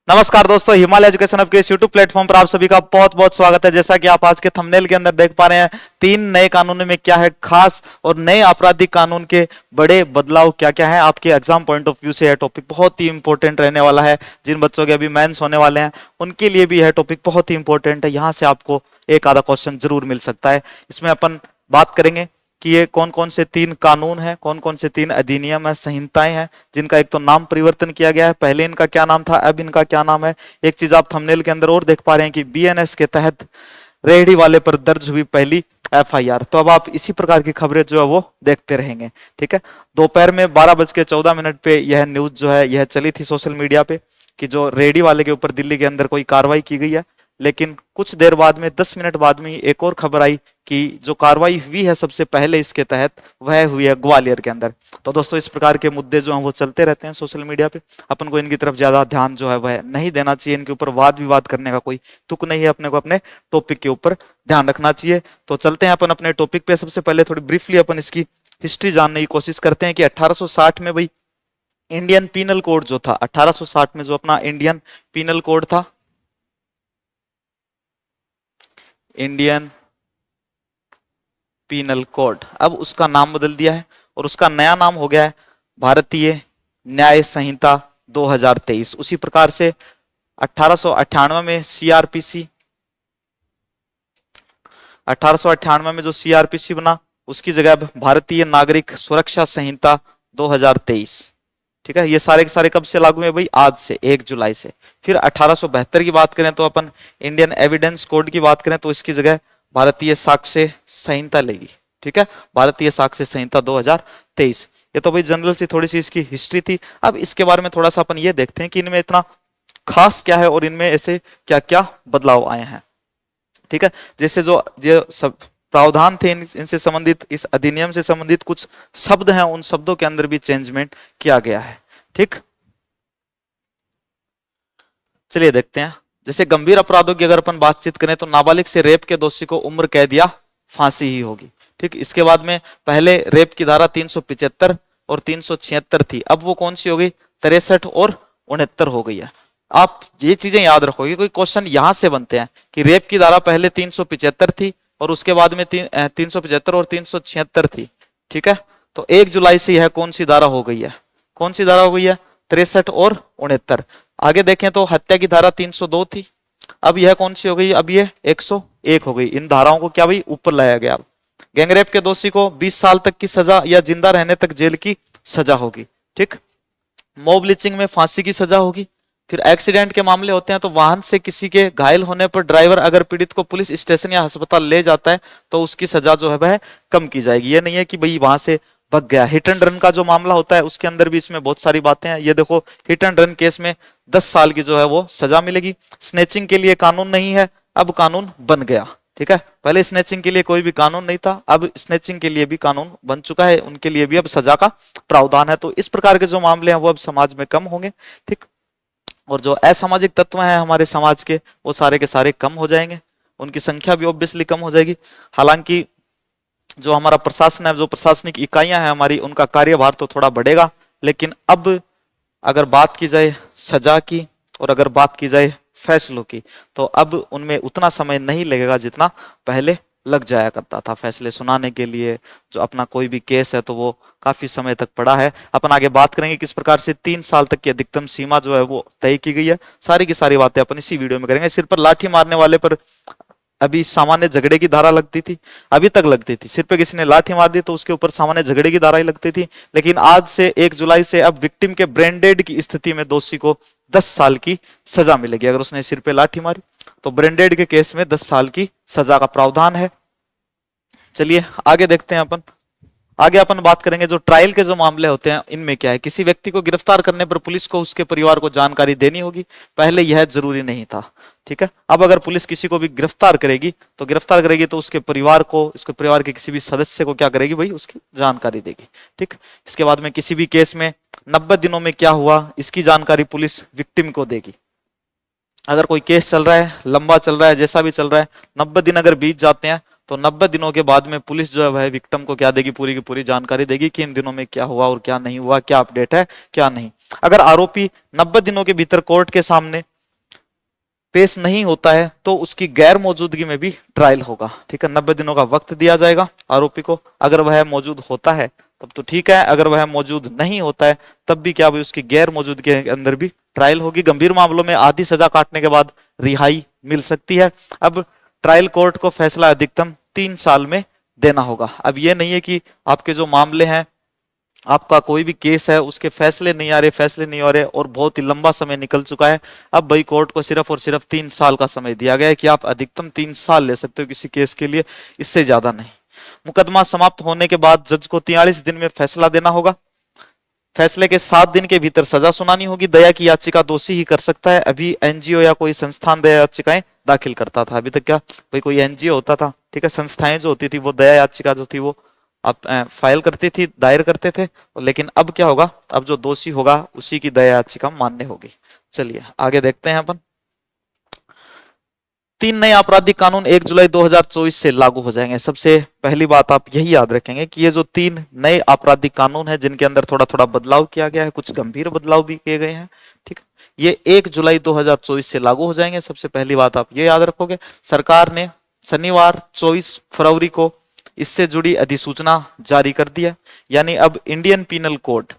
नमस्कार दोस्तों, Himalaya education hub के इस यूट्यूब प्लेटफॉर्म पर आप सभी का बहुत बहुत स्वागत है। जैसा कि आप आज के थंबनेल के अंदर देख पा रहे हैं, 3 नए कानूनों में क्या है खास और नए आपराधिक कानून के बड़े बदलाव क्या क्या है। आपके एग्जाम पॉइंट ऑफ व्यू से यह टॉपिक बहुत ही इंपॉर्टेंट रहने वाला है। जिन बच्चों के अभी मेंस होने वाले हैं उनके लिए भी यह टॉपिक बहुत ही इंपॉर्टेंट है। यहाँ से आपको एक आधा क्वेश्चन जरूर मिल सकता है। इसमें अपन बात करेंगे कि ये कौन कौन से 3 कानून हैं, कौन कौन से 3 अधिनियम है, संहिताएं हैं, जिनका एक तो नाम परिवर्तन किया गया है। पहले इनका क्या नाम था, अब इनका क्या नाम है। एक चीज आप थंबनेल के अंदर और देख पा रहे हैं कि बीएनएस के तहत रेहड़ी वाले पर दर्ज हुई पहली एफआईआर। तो अब आप इसी प्रकार की खबरें जो है वो देखते रहेंगे। ठीक है, दोपहर में 12:14 पे यह न्यूज जो है यह चली थी सोशल मीडिया पे कि जो रेहड़ी वाले के ऊपर दिल्ली के अंदर कोई कार्रवाई की गई है। लेकिन कुछ देर बाद में 10 मिनट बाद में एक और खबर आई कि जो कार्रवाई हुई है सबसे पहले इसके तहत वह हुई है ग्वालियर के अंदर। तो दोस्तों, इस प्रकार के मुद्दे जो हैं वो चलते रहते हैं सोशल मीडिया पे। अपन को इनकी तरफ ज्यादा ध्यान जो है वह नहीं देना चाहिए। इनके ऊपर वाद विवाद करने का कोई तुक नहीं है। अपने को अपने टॉपिक के ऊपर ध्यान रखना चाहिए। तो चलते हैं अपन अपने टॉपिक पे। सबसे पहले थोड़ी ब्रीफली अपन इसकी हिस्ट्री जानने की कोशिश करते हैं कि 1860 में भाई इंडियन पीनल कोड जो था, 1860 में जो अपना इंडियन पीनल कोड था, इंडियन पीनल कोड, अब उसका नाम बदल दिया है और उसका नया नाम हो गया है भारतीय न्याय संहिता 2023। उसी प्रकार से 1898 में सीआरपीसी, 1898 में जो सीआरपीसी बना उसकी जगह अब भारतीय नागरिक सुरक्षा संहिता 2023। ठीक है, ये सारे के सारे कब से लागू है भाई? आज से, 1 जुलाई से। फिर 1872 की बात करें तो अपन इंडियन एविडेंस कोड की बात करें तो इसकी जगह भारतीय साक्ष्य संहिता लेगी। ठीक है, भारतीय साक्ष्य संहिता 2023। ये तो भाई जनरल सी थोड़ी सी इसकी हिस्ट्री थी। अब इसके बारे में थोड़ा सा अपन ये देखते हैं कि इनमें इतना खास क्या है और इनमें ऐसे क्या क्या बदलाव आए हैं। ठीक है, जैसे जो सब प्रावधान थे इनसे संबंधित, इस अधिनियम से संबंधित कुछ शब्द हैं, उन शब्दों के अंदर भी चेंजमेंट किया गया है। ठीक, चलिए देखते हैं। जैसे गंभीर अपराधों की अगर अपन बातचीत करें तो नाबालिग से रेप के दोषी को उम्र कैद या फांसी ही होगी। ठीक, इसके बाद में पहले रेप की धारा 375 और 376 थी, अब वो कौन सी हो गई? 63 और 69 हो गई है। आप ये चीजें याद रखोगे, कोई क्वेश्चन यहां से बनते हैं कि रेप की धारा पहले 375 थी और उसके बाद में 375 और 376 थी। ठीक है, तो 1 जुलाई से यह कौन सी धारा हो गई है? कौन सी धारा हो गई है? 63 और 69। आगे देखें तो हत्या की धारा 302 थी, अब यह कौन सी हो गई? अब ये 101 हो गई। इन धाराओं को क्या भाई ऊपर लाया गया। गैंगरेप के दोषी को 20 साल तक की सजा या जिंदा रहने तक जेल की सजा होगी। ठीक, मॉब लिंचिंग में फांसी की सजा होगी। फिर एक्सीडेंट के मामले होते हैं तो वाहन से किसी के घायल होने पर ड्राइवर अगर पीड़ित को पुलिस स्टेशन या अस्पताल ले जाता है तो उसकी सजा जो है वह कम की जाएगी। ये नहीं है कि भाई वहां से भग गया। हिट एंड रन का जो मामला होता है उसके अंदर भी इसमें बहुत सारी बातें हैं। ये देखो, हिट एंड रन केस में 10 साल की जो है वो सजा मिलेगी। स्नेचिंग के लिए कानून नहीं है, अब कानून बन गया। ठीक है, पहले स्नेचिंग के लिए कोई भी कानून नहीं था, अब स्नेचिंग के लिए भी कानून बन चुका है। उनके लिए भी अब सजा का प्रावधान है। तो इस प्रकार के जो मामले हैं वो अब समाज में कम होंगे। ठीक, और जो असामाजिक तत्व हैं हमारे समाज के वो सारे के सारे कम हो जाएंगे, उनकी संख्या भी ऑब्वियसली कम हो जाएगी। हालांकि जो हमारा प्रशासन है, जो प्रशासनिक इकाइयां हैं हमारी, उनका कार्यभार तो थोड़ा बढ़ेगा। लेकिन अब अगर बात की जाए सजा की और अगर बात की जाए फैसलों की तो अब उनमें उतना समय नहीं लगेगा जितना पहले लग जाया करता था फैसले सुनाने के लिए। जो अपना कोई भी केस है तो वो काफी समय तक पड़ा है। अपन आगे बात करेंगे किस प्रकार से 3 साल तक की अधिकतम सीमा जो है वो तय की गई है। सारी की सारी बातें अपन इसी वीडियो में करेंगे। सिर पर लाठी मारने वाले पर अभी सामान्य झगड़े की धारा लगती थी, अभी तक लगती थी। सिर पे किसी ने लाठी मार दी तो उसके ऊपर सामान्य झगड़े की धारा ही लगती थी। लेकिन आज से 1 जुलाई से अब विक्टिम के ब्रेन डेड की स्थिति में दोषी को 10 साल की सजा मिलेगी। अगर उसने सिर पे लाठी मारी तो ब्रेन डेड के केस में 10 साल की सजा का प्रावधान है। चलिए आगे देखते हैं अपन। आगे अपन बात करेंगे जो ट्रायल के जो मामले होते हैं इनमें क्या है। किसी व्यक्ति को गिरफ्तार करने पर पुलिस को उसके परिवार को जानकारी देनी होगी, पहले यह जरूरी नहीं था। ठीक है, अब अगर पुलिस किसी को भी गिरफ्तार करेगी तो उसके परिवार को, उसके परिवार के किसी भी सदस्य को क्या करेगी भाई? उसकी जानकारी देगी। ठीक, इसके बाद में किसी भी केस में 90 दिनों में क्या हुआ इसकी जानकारी पुलिस विक्टिम को देगी। अगर कोई केस चल रहा है, लंबा चल रहा है, जैसा भी चल रहा है, 90 दिन अगर बीत जाते हैं तो 90 दिनों के बाद में पुलिस जो है वह विक्टिम को क्या देगी? पूरी की पूरी जानकारी देगी कि इन दिनों में क्या हुआ और क्या नहीं हुआ, क्या अपडेट है क्या नहीं। अगर आरोपी 90 दिनों के भीतर कोर्ट के सामने पेश नहीं होता है तो उसकी गैर मौजूदगी में भी ट्रायल होगा। ठीक है, 90 दिनों का वक्त दिया जाएगा आरोपी को। अगर वह मौजूद होता है तब तो ठीक है, अगर वह मौजूद नहीं होता है तब भी क्या भाई उसकी गैर मौजूदगी के अंदर भी ट्रायल होगी। गंभीर मामलों में आधी सजा काटने के बाद रिहाई मिल सकती है। अब ट्रायल कोर्ट को फैसला अधिकतम 3 साल में देना होगा। अब ये नहीं है कि आपके जो मामले हैं, आपका कोई भी केस है, उसके फैसले नहीं आ रहे और बहुत ही लंबा समय निकल चुका है। अब भाई कोर्ट को सिर्फ और सिर्फ 3 साल का समय दिया गया है कि आप अधिकतम 3 साल ले सकते हो किसी केस के लिए, इससे ज्यादा नहीं। मुकदमा समाप्त होने के बाद जज को 43 दिन में फैसला देना होगा। फैसले के 7 दिन के भीतर सजा सुनानी होगी। दया की याचिका दोषी ही कर सकता है। अभी एनजीओ या कोई संस्थान दया याचिकाएं दाखिल करता था। अभी तक क्या भाई कोई एनजीओ होता था, ठीक है, संस्थाएं जो होती थी वो दया याचिका जो थी वो आप फाइल करती थी, दायर करते थे। लेकिन अब क्या होगा, अब जो दोषी होगा उसी की दया याचिका मान्य होगी। चलिए आगे देखते हैं अपन। 3 नए आपराधिक कानून 1 जुलाई 2024 से लागू हो जाएंगे। सबसे पहली बात आप यही याद रखेंगे कि ये जो 3 नए आपराधिक कानून है जिनके अंदर थोड़ा थोड़ा बदलाव किया गया है, कुछ गंभीर बदलाव भी किए गए हैं, ठीक, ये 1 जुलाई 2024 से लागू हो जाएंगे। सबसे पहली बात आप ये याद रखोगे, सरकार ने शनिवार 24 फरवरी को इससे जुड़ी अधिसूचना जारी कर दिया। यानी अब इंडियन पीनल कोड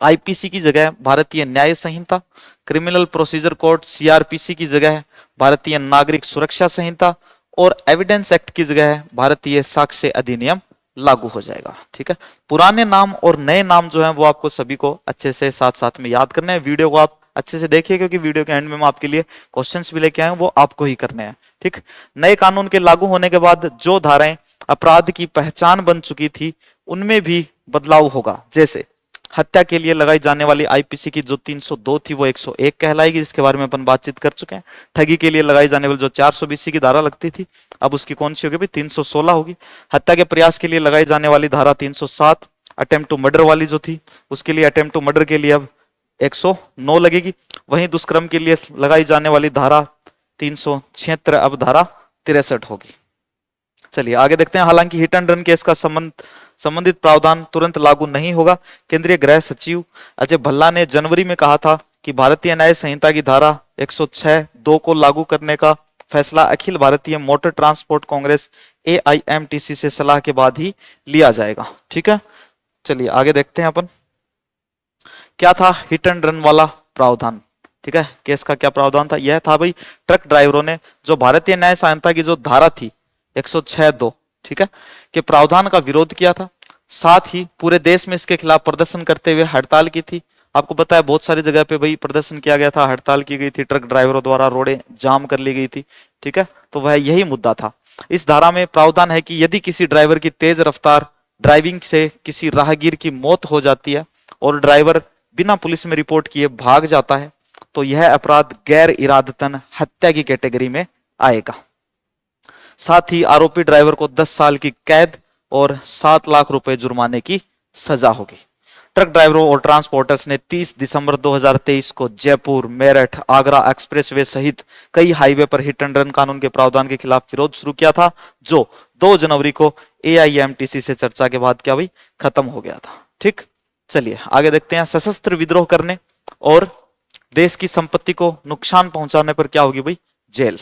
आईपीसी की जगह भारतीय न्याय संहिता, क्रिमिनल प्रोसीजर कोड सीआरपीसी की जगह भारतीय नागरिक सुरक्षा संहिता और एविडेंस एक्ट की जगह भारतीय साक्ष्य अधिनियम लागू हो जाएगा। ठीक है, पुराने नाम और नए नाम जो हैं वो आपको सभी को अच्छे से साथ साथ में याद करने हैं। वीडियो को आप अच्छे से देखिए क्योंकि वीडियो के एंड में मैं आपके लिए क्वेश्चंस भी लेके आया हूं, वो आपको ही करने हैं। ठीक, नए कानून के लागू होने के बाद जो धाराएं अपराध की पहचान बन चुकी थी उनमें भी बदलाव होगा। जैसे हत्या के लिए लगाई जाने वाली आईपीसी की जो 302 थी वो 101 कहलाएगी, जिसके बारे में अपन बातचीत कर चुके हैं। ठगी के लिए लगाई जाने वाली जो 420 की धारा लगती थी अब उसकी कौन सी होगी भाई, 316 होगी। हत्या के प्रयास के लिए लगाई जाने वाली धारा 307, अटेम्प्ट टू मर्डर वाली जो थी उसके लिए अटेम्प्ट टू मर्डर के लिए अब 109 लगेगी। वहीं दुष्कर्म के लिए लगाई जाने वाली धारा 376 अब धारा 63 होगी। चलिए आगे देखते हैं। हालांकि हिट एंड रन केस का संबंधित प्रावधान तुरंत लागू नहीं होगा। केंद्रीय गृह सचिव अजय भल्ला ने जनवरी में कहा था कि भारतीय न्याय संहिता की धारा 106(2) को लागू करने का फैसला Akhil Bharatiya motor transport Congress AIMTC से सलाह के बाद ही लिया जाएगा। ठीक है, चलिए आगे देखते हैं अपन क्या था हिट एंड रन वाला प्रावधान। ठीक है, केस का क्या प्रावधान था, यह था भाई ट्रक ड्राइवरों ने जो भारतीय न्याय संहिता की जो धारा थी 106(2), ठीक है, के प्रावधान का विरोध किया था। साथ ही पूरे देश में इसके खिलाफ प्रदर्शन करते हुए हड़ताल की थी। आपको पता है बहुत सारी जगह पे भाई प्रदर्शन किया गया था, हड़ताल की गई थी, ट्रक ड्राइवरों द्वारा रोडें जाम कर ली गई थी। ठीक है, तो वह यही मुद्दा था। इस धारा में प्रावधान है कि यदि किसी ड्राइवर की तेज रफ्तार ड्राइविंग से किसी राहगीर की मौत हो जाती है और ड्राइवर बिना पुलिस में रिपोर्ट किए भाग जाता है तो यह अपराध गैर इरादतन हत्या की कैटेगरी में आएगा। साथ ही आरोपी ड्राइवर को 10 साल की कैद और 7 लाख रुपए जुर्माने की सजा होगी। ट्रक ड्राइवरों और ट्रांसपोर्टर्स ने 30 दिसंबर 2023 को जयपुर, मेरठ, आगरा एक्सप्रेसवे सहित कई हाईवे पर हिट एंड रन कानून के प्रावधान के खिलाफ विरोध शुरू किया था, जो 2 जनवरी को AIMTC से चर्चा के बाद क्या हुई, खत्म हो गया था। ठीक, चलिए आगे देखते हैं। सशस्त्र विद्रोह करने और देश की संपत्ति को नुकसान पहुंचाने पर क्या होगी भाई, जेल।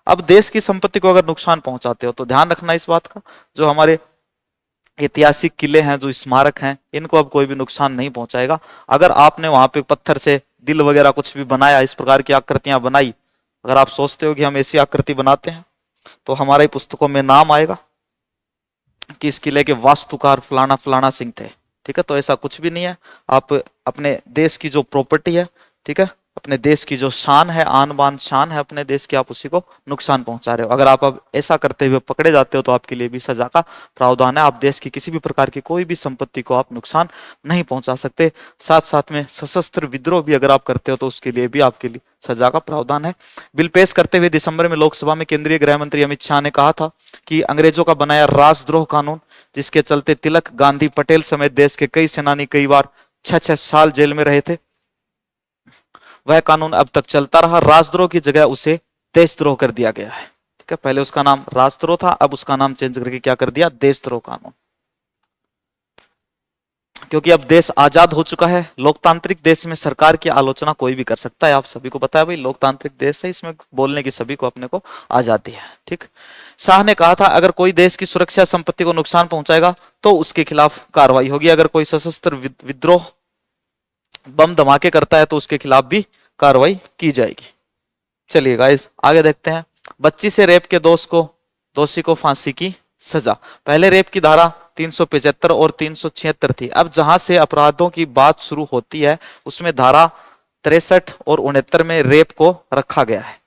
अब देश की संपत्ति को अगर नुकसान पहुंचाते हो तो ध्यान रखना इस बात का, जो हमारे ऐतिहासिक किले हैं, जो स्मारक हैं, इनको अब कोई भी नुकसान नहीं पहुंचाएगा। अगर आपने वहां पे पत्थर से दिल वगैरह कुछ भी बनाया, इस प्रकार की आकृतियां बनाई, अगर आप सोचते हो कि हम ऐसी आकृति बनाते हैं तो हमारी पुस्तकों में नाम आएगा कि इस किले के वास्तुकार फलाना फलाना सिंह थे। ठीक है, तो ऐसा कुछ भी नहीं है। आप अपने देश की जो प्रॉपर्टी है, ठीक है, अपने देश की जो शान है, आन बान शान है अपने देश की, आप उसी को नुकसान पहुंचा रहे हो। अगर आप अब ऐसा करते हुए पकड़े जाते हो तो आपके लिए भी सजा का प्रावधान है। आप देश की किसी भी प्रकार की कोई भी संपत्ति को आप नुकसान नहीं पहुंचा सकते। साथ साथ में सशस्त्र विद्रोह भी अगर आप करते हो तो उसके लिए भी आपके लिए सजा का प्रावधान है। बिल पेश करते हुए दिसंबर में लोकसभा में केंद्रीय गृह मंत्री अमित शाह ने कहा था कि अंग्रेजों का बनाया राजद्रोह कानून, जिसके चलते तिलक, गांधी, पटेल समेत देश के कई सेनानी कई बार 6-6 साल जेल में रहे थे, वह कानून अब तक चलता रहा। राजद्रोह की जगह उसे देशद्रोह कर दिया गया है। ठीक है, पहले उसका नाम राजद्रोह था, अब उसका नाम चेंज करके क्या कर दिया, देशद्रोह कानून। क्योंकि अब देश आजाद हो चुका है। लोकतांत्रिक देश में सरकार की आलोचना कोई भी कर सकता है, आप सभी को पता है भाई, लोकतांत्रिक देश है, इसमें बोलने की सभी को अपने को आजादी है। ठीक, शाह ने कहा था अगर कोई देश की सुरक्षा संपत्ति को नुकसान पहुंचाएगा तो उसके खिलाफ कार्रवाई होगी, अगर कोई सशस्त्र विद्रोह बम धमाके करता है तो उसके खिलाफ भी कार्रवाई की जाएगी। चलिए गाइस आगे देखते हैं। बच्ची से रेप के दोषी को फांसी की सजा। पहले रेप की धारा 375 और 376 थी। अब जहां से अपराधों की बात शुरू होती है उसमें धारा 63 और 69 में रेप को रखा गया है।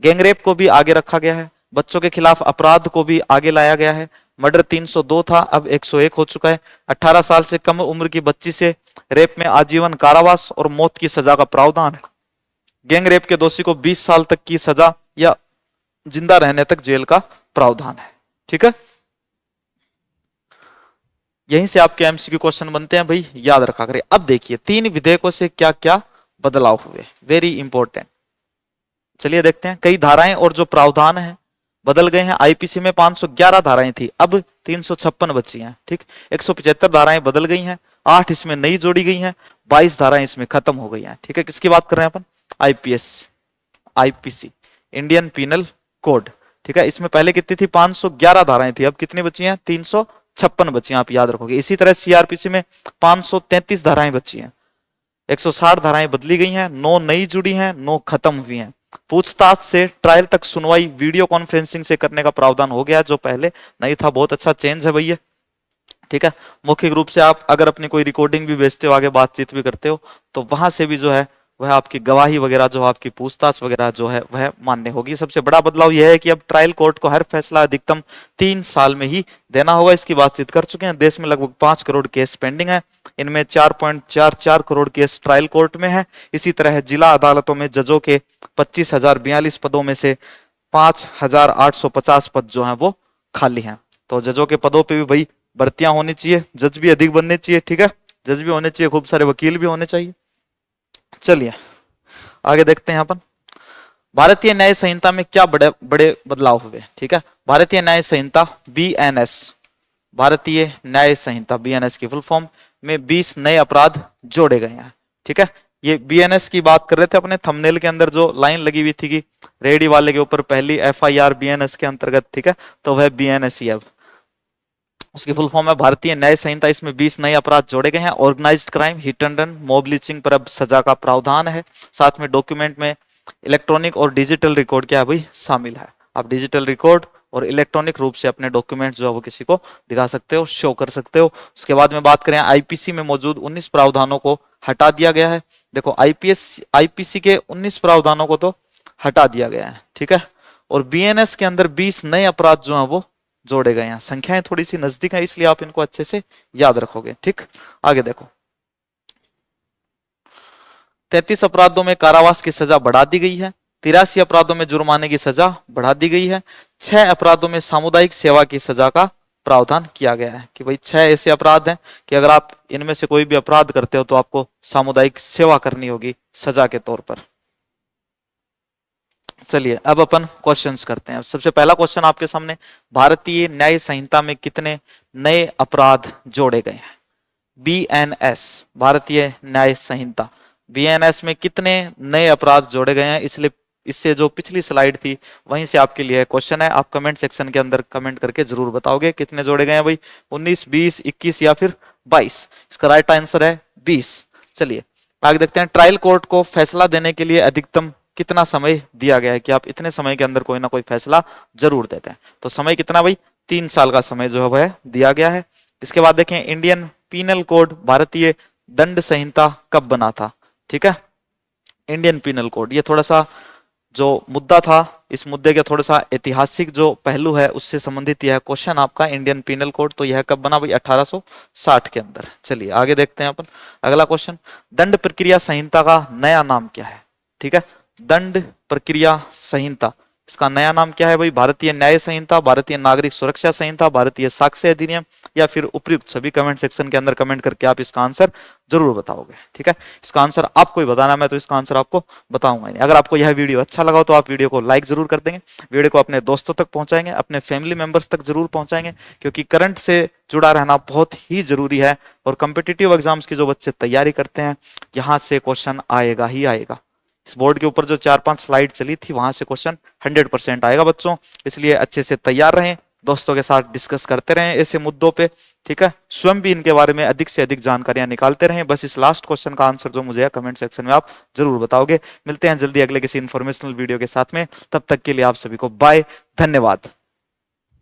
गैंग रेप को भी आगे रखा गया है। बच्चों के खिलाफ अपराध को भी आगे लाया गया है। मर्डर 302 था, अब 101 हो चुका है। 18 साल से कम उम्र की बच्ची से रेप में आजीवन कारावास और मौत की सजा का प्रावधान है। गैंग रेप के दोषी को 20 साल तक की सजा या जिंदा रहने तक जेल का प्रावधान है। ठीक है, यहीं से आपके एमसीक्यू क्वेश्चन बनते हैं भाई, याद रखा करें। अब देखिए 3 विधेयकों से क्या क्या बदलाव हुए, वेरी इंपॉर्टेंट। चलिए देखते हैं। कई धाराएं और जो प्रावधान है बदल गए हैं। आईपीसी में 511 धाराएं थी, अब 356 बची हैं। ठीक, 175 धाराएं बदल गई हैं, 8 इसमें नई जोड़ी गई हैं, 22 धाराएं इसमें खत्म हो गई हैं। ठीक है, किसकी बात कर रहे हैं अपन? IPC, Indian penal code. ठीक है, इसमें पहले कितनी थी? 511 धाराएं थी, अब कितनी बची हैं? 356 बची हैं, आप याद रखोगे। इसी तरह सीआरपीसी में 533 धाराएं बची हैं, 160 धाराएं बदली गई हैं, 9 नई जुड़ी हैं, 9 खत्म हुई हैं। पूछताछ से ट्रायल तक सुनवाई वीडियो कॉन्फ्रेंसिंग से करने का प्रावधान हो गया, जो पहले नहीं था। बहुत अच्छा चेंज है भैया। ठीक है, मौखिक रूप से आप अगर अपनी कोई रिकॉर्डिंग भी भेजते हो, आगे बातचीत भी करते हो, तो वहां से भी जो है वह आपकी गवाही वगैरह, जो आपकी पूछताछ वगैरह जो है वह मान्य होगी। सबसे बड़ा बदलाव यह है कि अब ट्रायल कोर्ट को हर फैसला अधिकतम 3 साल में ही देना होगा। इसकी बातचीत कर चुके हैं। देश में लगभग 5 करोड़ केस पेंडिंग है, इनमें 4.44 करोड़ केस ट्रायल कोर्ट में है। इसी तरह जिला अदालतों में जजों के 25,042 पदों में से 5,850 पद जो है वो खाली हैं। तो जजों के पदों पर भी भाई भर्तियां होनी चाहिए, जज भी अधिक बनने चाहिए। ठीक है, जज भी होने चाहिए, खूब सारे वकील भी होने चाहिए। चलिए आगे देखते हैं अपन। भारतीय न्याय संहिता में क्या बड़े बड़े बदलाव हुए। ठीक है, भारतीय न्याय संहिता बीएनएस, भारतीय न्याय संहिता बीएनएस की फुल फॉर्म में 20 नए अपराध जोड़े गए हैं। ठीक है, ये बीएनएस की बात कर रहे थे अपने थंबनेल के अंदर, जो लाइन लगी हुई थी कि रेडी वाले के ऊपर पहली एफआईआर बीएनएस के अंतर्गत। ठीक है, तो वह बीएनएस ही है, उसकी फुल फॉर्म है भारतीय न्याय संहिता। इसमें 20 नए अपराध जोड़े गए हैं। Organised crime, hit and run, mob lynching पर अब सजा का प्रावधान है। साथ में डॉक्यूमेंट में इलेक्ट्रॉनिक और डिजिटल रिकॉर्ड क्या है भाई शामिल है। आप डिजिटल रिकॉर्ड और इलेक्ट्रॉनिक रूप से अपने डॉक्यूमेंट जो है वो किसी को दिखा सकते हो, शो कर सकते हो। उसके बाद में बात करें, आईपीसी में मौजूद 19 प्रावधानों को हटा दिया गया है। देखो आईपीसी के 19 प्रावधानों को तो हटा दिया गया है। ठीक है, और बीएनएस के अंदर 20 नए अपराध जो है वो जोड़े गए हैं। संख्याएं थोड़ी सी नजदीक है, इसलिए आप इनको अच्छे से याद रखोगे। ठीक, आगे देखो। 33 अपराधों में कारावास की सजा बढ़ा दी गई है। 83 अपराधों में जुर्माने की सजा बढ़ा दी गई है। 6 अपराधों में सामुदायिक सेवा की सजा का प्रावधान किया गया है कि भाई 6 ऐसे अपराध हैं कि अगर आप इनमें से कोई भी अपराध करते हो तो आपको सामुदायिक सेवा करनी होगी सजा के तौर पर। चलिए अब अपन क्वेश्चंस करते हैं। सबसे पहला क्वेश्चन आपके सामने, भारतीय न्याय संहिता में कितने नए अपराध जोड़े गए हैं? बीएनएस, भारतीय न्याय संहिता, बीएनएस में कितने नए अपराध जोड़े गए हैं? इसलिए इससे जो पिछली स्लाइड थी वहीं से आपके लिए क्वेश्चन है। आप कमेंट सेक्शन के अंदर कमेंट करके जरूर बताओगे कितने जोड़े गए हैं भाई, 19, 20, 21 या फिर 22। इसका राइट आंसर है 20। चलिए आगे देखते हैं। ट्रायल कोर्ट को फैसला देने के लिए अधिकतम कितना समय दिया गया है कि आप इतने समय के अंदर कोई ना कोई फैसला जरूर देते हैं। तो समय कितना भाई? 3 साल का समय जो है वह दिया गया है। इसके बाद देखें, इंडियन पीनल कोड, भारतीय दंड संहिता कब बना था? ठीक है, इंडियन पीनल कोड, ये थोड़ा सा जो मुद्दा था, इस मुद्दे के थोड़ा सा ऐतिहासिक जो पहलू है उससे संबंधित यह क्वेश्चन आपका। इंडियन पीनल कोड तो यह कब बना भाई? 1860 के अंदर। चलिए आगे देखते हैं अपन अगला क्वेश्चन। दंड प्रक्रिया संहिता का नया नाम क्या है? ठीक है, दंड प्रक्रिया संहिता, इसका नया नाम क्या है भाई? भारतीय न्याय संहिता, भारतीय नागरिक सुरक्षा संहिता, भारतीय साक्ष्य अधिनियम, या फिर उपयुक्त? सभी कमेंट सेक्शन के अंदर कमेंट करके आप इसका आंसर जरूर बताओगे। ठीक है, इसका आंसर आपको ही बताना, मैं तो इसका आंसर आपको बताऊंगा नहीं। अगर आपको यह वीडियो अच्छा लगा तो आप वीडियो को लाइक जरूर कर देंगे, वीडियो को अपने दोस्तों तक पहुंचाएंगे, अपने फैमिली मेंबर्स तक जरूर पहुंचाएंगे, क्योंकि करंट से जुड़ा रहना बहुत ही जरूरी है। और कॉम्पिटिटिव एग्जाम्स की जो बच्चे तैयारी करते हैं, यहां से क्वेश्चन आएगा ही आएगा। इस बोर्ड के ऊपर जो 4-5 स्लाइड चली थी, वहां से क्वेश्चन 100% आएगा बच्चों। इसलिए अच्छे से तैयार रहें, दोस्तों के साथ डिस्कस करते रहें ऐसे मुद्दों पे। ठीक है, स्वयं भी इनके बारे में अधिक से अधिक जानकारियां निकालते रहें। बस इस लास्ट क्वेश्चन का आंसर जो मुझे है कमेंट सेक्शन में आप जरूर बताओगे। मिलते हैं जल्दी अगले किसी इन्फॉर्मेशनल वीडियो के साथ में, तब तक के लिए आप सभी को बाय, धन्यवाद।